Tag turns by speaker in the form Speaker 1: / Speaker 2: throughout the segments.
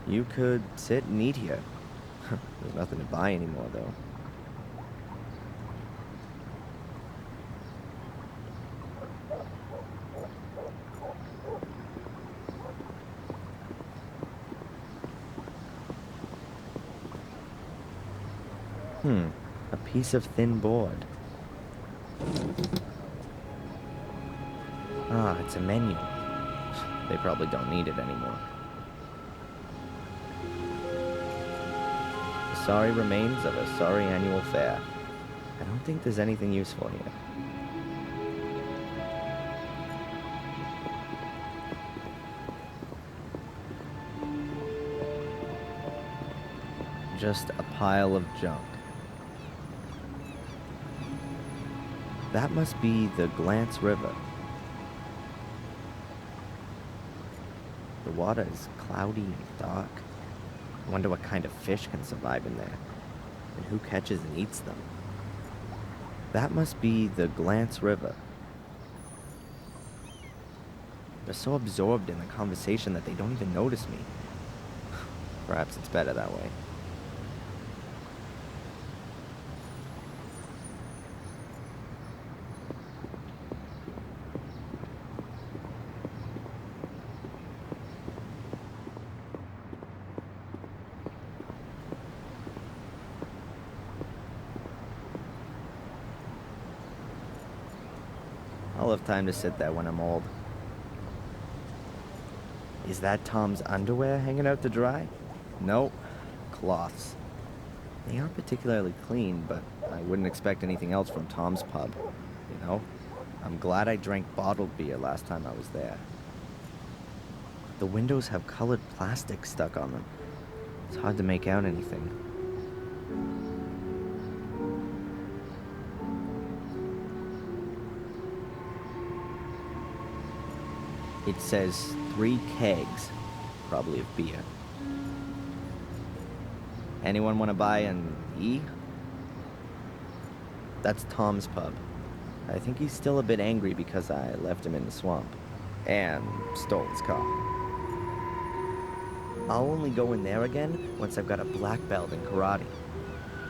Speaker 1: You could sit and eat here. There's nothing to buy anymore, though. A piece of thin board. Ah, it's a menu. They probably don't need it anymore. The sorry remains of a sorry annual fair. I don't think there's anything useful here. Just a pile of junk. That must be the Glance River. The water is cloudy and dark. I wonder what kind of fish can survive in there, and who catches and eats them. That must be the Glance River. They're so absorbed in the conversation that they don't even notice me. Perhaps it's better that way. I'll have time to sit there when I'm old. Is that Tom's underwear hanging out to dry? No, cloths. They aren't particularly clean, but I wouldn't expect anything else from Tom's pub. You know, I'm glad I drank bottled beer last time I was there. The windows have colored plastic stuck on them. It's hard to make out anything. It says 3 kegs, probably of beer. Anyone want to buy an E? That's Tom's pub. I think he's still a bit angry because I left him in the swamp. And stole his car. I'll only go in there again once I've got a black belt in karate.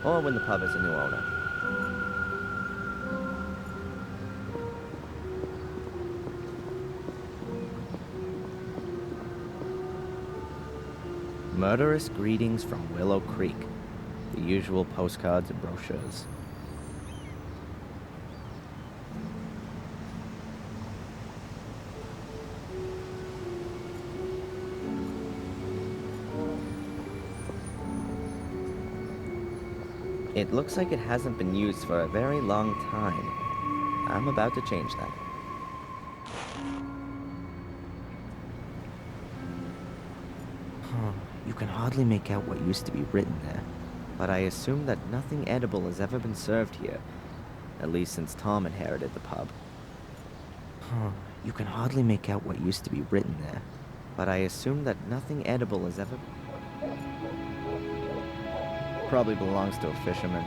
Speaker 1: Or when the pub has a new owner. Murderous greetings from Willow Creek. The usual postcards and brochures. It looks like it hasn't been used for a very long time. I'm about to change that. You can hardly make out what used to be written there, but I assume that nothing edible has ever been served here, at least since Tom inherited the pub. You can hardly make out what used to be written there, but I assume that nothing edible has ever... Probably belongs to a fisherman.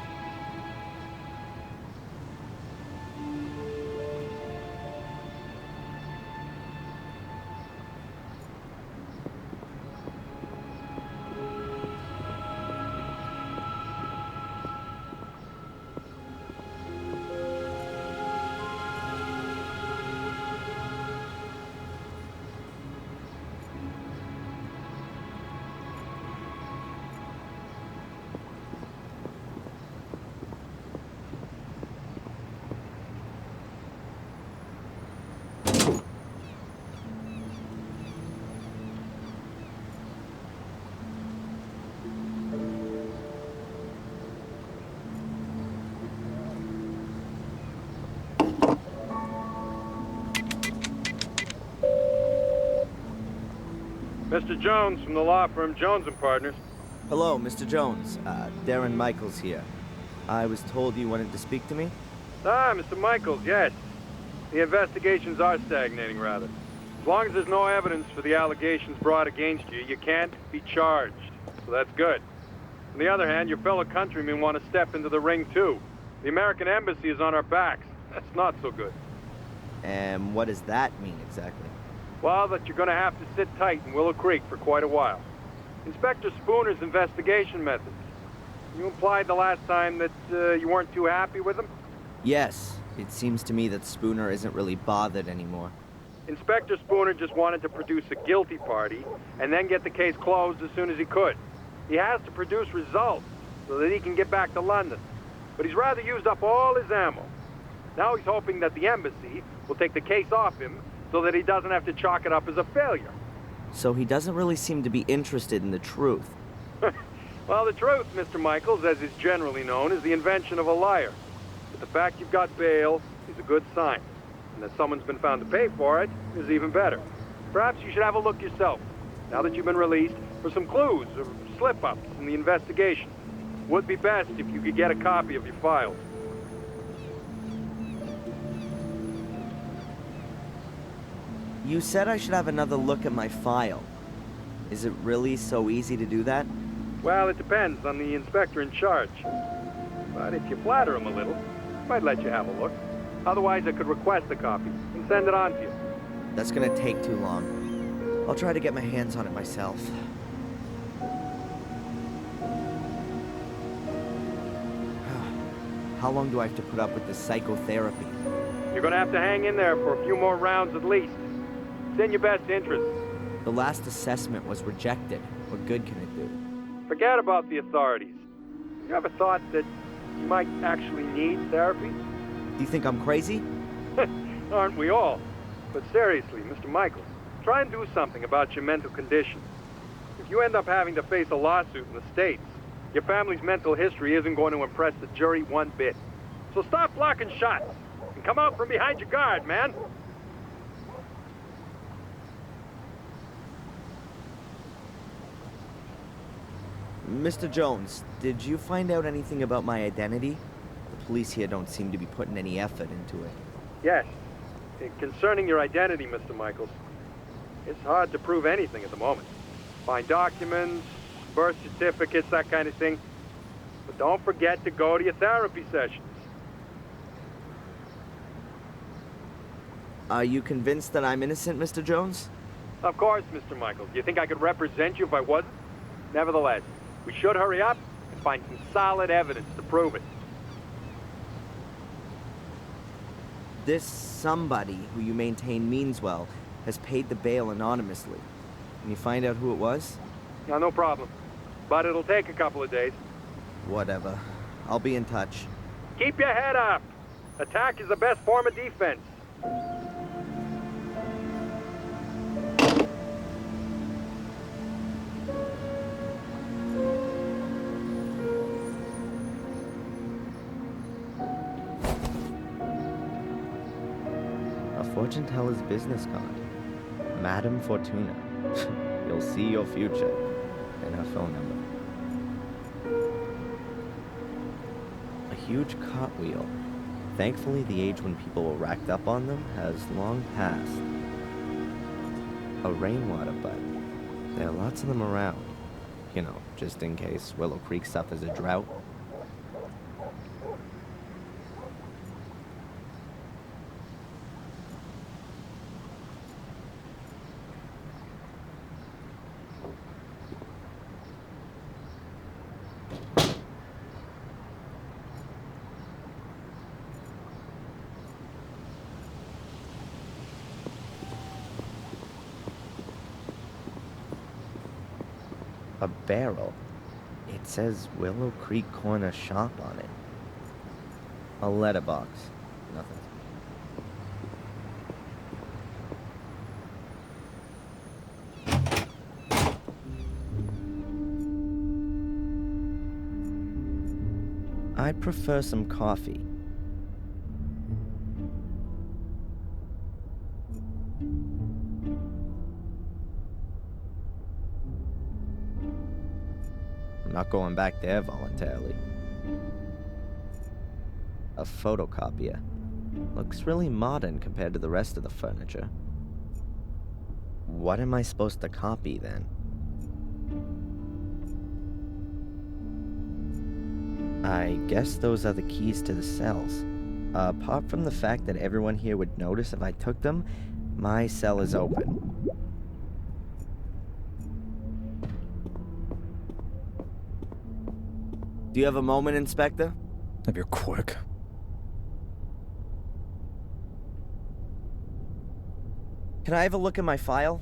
Speaker 2: Mr. Jones from the law firm Jones & Partners.
Speaker 1: Hello, Mr. Jones. Darren Michaels here. I was told you wanted to speak to me?
Speaker 2: Ah, Mr. Michaels, yes. The investigations are stagnating, rather. As long as there's no evidence for the allegations brought against you, you can't be charged. So that's good. On the other hand, your fellow countrymen want to step into the ring, too. The American embassy is on our backs. That's not so good.
Speaker 1: And what does that mean exactly?
Speaker 2: Well, that you're going to have to sit tight in Willow Creek for quite a while. Inspector Spooner's investigation methods. You implied the last time that you weren't too happy with them?
Speaker 1: Yes, it seems to me that Spooner isn't really bothered anymore.
Speaker 2: Inspector Spooner just wanted to produce a guilty party and then get the case closed as soon as he could. He has to produce results so that he can get back to London. But he's rather used up all his ammo. Now he's hoping that the embassy will take the case off him so that he doesn't have to chalk it up as a failure.
Speaker 1: So he doesn't really seem to be interested in the truth.
Speaker 2: Well, the truth, Mr. Michaels, as is generally known, is the invention of a liar. But the fact you've got bail is a good sign. And that someone's been found to pay for it is even better. Perhaps you should have a look yourself, now that you've been released, for some clues or slip-ups in the investigation. Would be best if you could get a copy of your files.
Speaker 1: You said I should have another look at my file. Is it really so easy to do that?
Speaker 2: Well, it depends on the inspector in charge. But if you flatter him a little, he might let you have a look. Otherwise, I could request a copy and send it on to you.
Speaker 1: That's gonna take too long. I'll try to get my hands on it myself. How long do I have to put up with this psychotherapy?
Speaker 2: You're gonna have to hang in there for a few more rounds at least. It's in your best interest.
Speaker 1: The last assessment was rejected. What good can it do?
Speaker 2: Forget about the authorities. You ever thought that you might actually need therapy?
Speaker 1: Do you think I'm crazy?
Speaker 2: Aren't we all? But seriously, Mr. Michaels, try and do something about your mental condition. If you end up having to face a lawsuit in the States, your family's mental history isn't going to impress the jury one bit. So stop blocking shots and come out from behind your guard, man.
Speaker 1: Mr. Jones, did you find out anything about my identity? The police here don't seem to be putting any effort into it.
Speaker 2: Yes. Concerning your identity, Mr. Michaels, it's hard to prove anything at the moment. Find documents, birth certificates, that kind of thing. But don't forget to go to your therapy sessions.
Speaker 1: Are you convinced that I'm innocent, Mr. Jones?
Speaker 2: Of course, Mr. Michaels. Do you think I could represent you if I wasn't? Nevertheless, we should hurry up and find some solid evidence to prove it.
Speaker 1: This somebody who you maintain means well has paid the bail anonymously. Can you find out who it was?
Speaker 2: No problem. But it'll take a couple of days.
Speaker 1: Whatever. I'll be in touch.
Speaker 2: Keep your head up. Attack is the best form of defense.
Speaker 1: A fortune teller's business card. Madame Fortuna. You'll see your future. And her phone number. A huge cartwheel. Thankfully, the age when people were racked up on them has long passed. A rainwater butt. There are lots of them around. You know, just in case Willow Creek suffers a drought. A barrel. It says Willow Creek Corner Shop on it. A letterbox. Nothing. I'd prefer some coffee. I'm not going back there voluntarily. A photocopier. Looks really modern compared to the rest of the furniture. What am I supposed to copy then? I guess those are the keys to the cells. Apart from the fact that everyone here would notice if I took them, my cell is open. Do you have a moment, Inspector?
Speaker 3: If you're quick.
Speaker 1: Can I have a look at my file?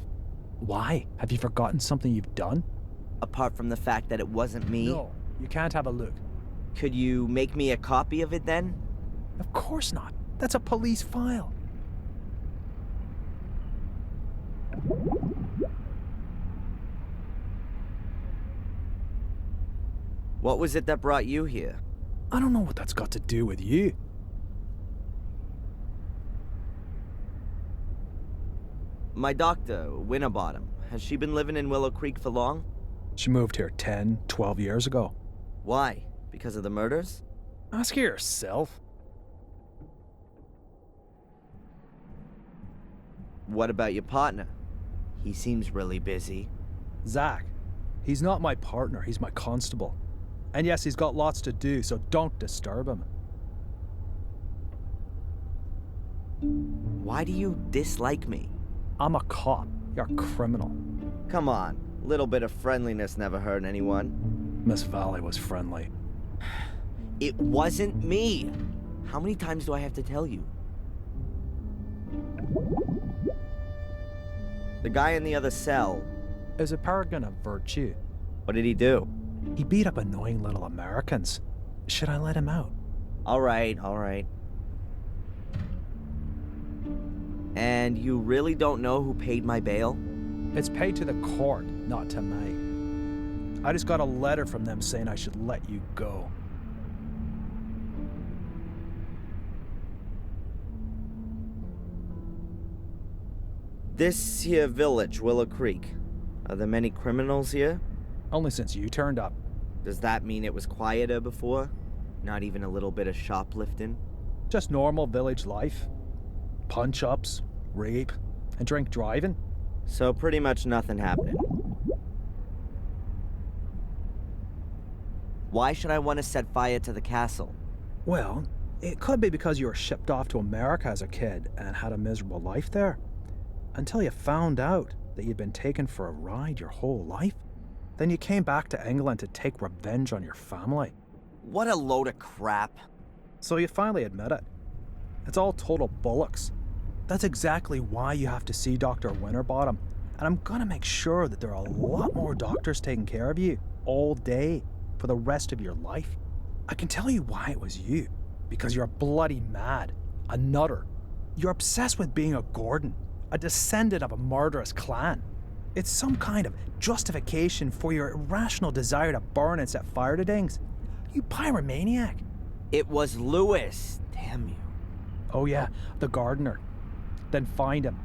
Speaker 3: Why? Have you forgotten something you've done?
Speaker 1: Apart from the fact that it wasn't me?
Speaker 3: No, you can't have a look.
Speaker 1: Could you make me a copy of it then?
Speaker 3: Of course not. That's a police file.
Speaker 1: What was it that brought you here?
Speaker 3: I don't know what that's got to do with you.
Speaker 1: My doctor, Winterbottom, has she been living in Willow Creek for long?
Speaker 3: She moved here 10, 12 years ago.
Speaker 1: Why? Because of the murders?
Speaker 3: Ask her yourself.
Speaker 1: What about your partner? He seems really busy.
Speaker 3: Zach. He's not my partner, he's my constable. And yes, he's got lots to do, so don't disturb him.
Speaker 1: Why do you dislike me?
Speaker 3: I'm a cop. You're a criminal.
Speaker 1: Come on, little bit of friendliness never hurt anyone.
Speaker 3: Miss Valley was friendly.
Speaker 1: It wasn't me! How many times do I have to tell you? The guy in the other cell,
Speaker 3: Is a paragon of virtue.
Speaker 1: what did he do?
Speaker 3: He beat up annoying little Americans. Should I let him out?
Speaker 1: Alright, alright. And you really don't know who paid my bail?
Speaker 3: It's paid to the court, not to me. I just got a letter from them saying I should let you go.
Speaker 1: This here village, Willow Creek. Are there many criminals here?
Speaker 3: Only since you turned up.
Speaker 1: Does that mean it was quieter before? Not even a little bit of shoplifting?
Speaker 3: Just normal village life. Punch-ups, rape, and drink driving.
Speaker 1: So pretty much nothing happening. Why should I want to set fire to the castle?
Speaker 3: Well, it could be because you were shipped off to America as a kid and had a miserable life there. Until you found out that you'd been taken for a ride your whole life. Then you came back to England to take revenge on your family.
Speaker 1: What a load of crap.
Speaker 3: So you finally admit it. It's all total bollocks. That's exactly why you have to see Dr. Winterbottom. And I'm gonna make sure that there are a lot more doctors taking care of you all day for the rest of your life. I can tell you why it was you. Because you're bloody mad. A nutter. You're obsessed with being a Gordon. A descendant of a murderous clan. It's some kind of justification for your irrational desire to burn and set fire to things. You pyromaniac.
Speaker 1: It was Lewis. Damn you.
Speaker 3: Oh yeah, the gardener. Then find him.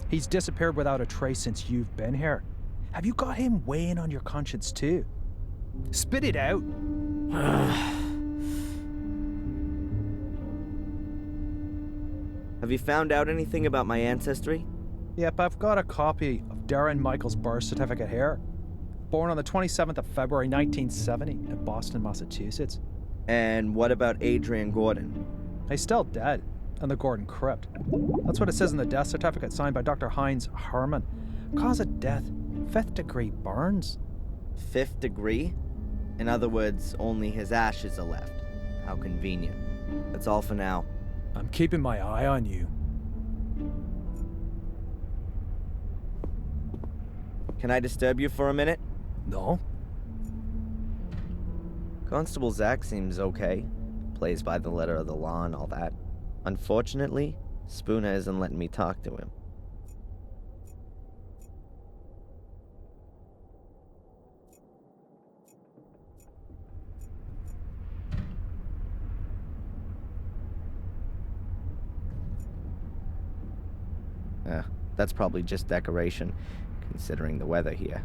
Speaker 3: He's disappeared without a trace since you've been here. Have you got him weighing on your conscience too? Spit it out.
Speaker 1: Have you found out anything about my ancestry?
Speaker 3: Yep, I've got a copy of Darren Michael's birth certificate here. Born on the 27th of February 1970 in Boston, Massachusetts.
Speaker 1: And what about Adrian Gordon?
Speaker 3: He's still dead in the Gordon crypt. That's what it says in the death certificate signed by Dr. Heinz Herman. Cause of death, 5th degree burns.
Speaker 1: 5th degree? In other words, only his ashes are left. How convenient. That's all for now.
Speaker 3: I'm keeping my eye on you.
Speaker 1: Can I disturb you for a minute?
Speaker 3: No?
Speaker 1: Constable Zach seems okay. Plays by the letter of the law and all that. Unfortunately, Spooner isn't letting me talk to him. That's probably just decoration, considering the weather here.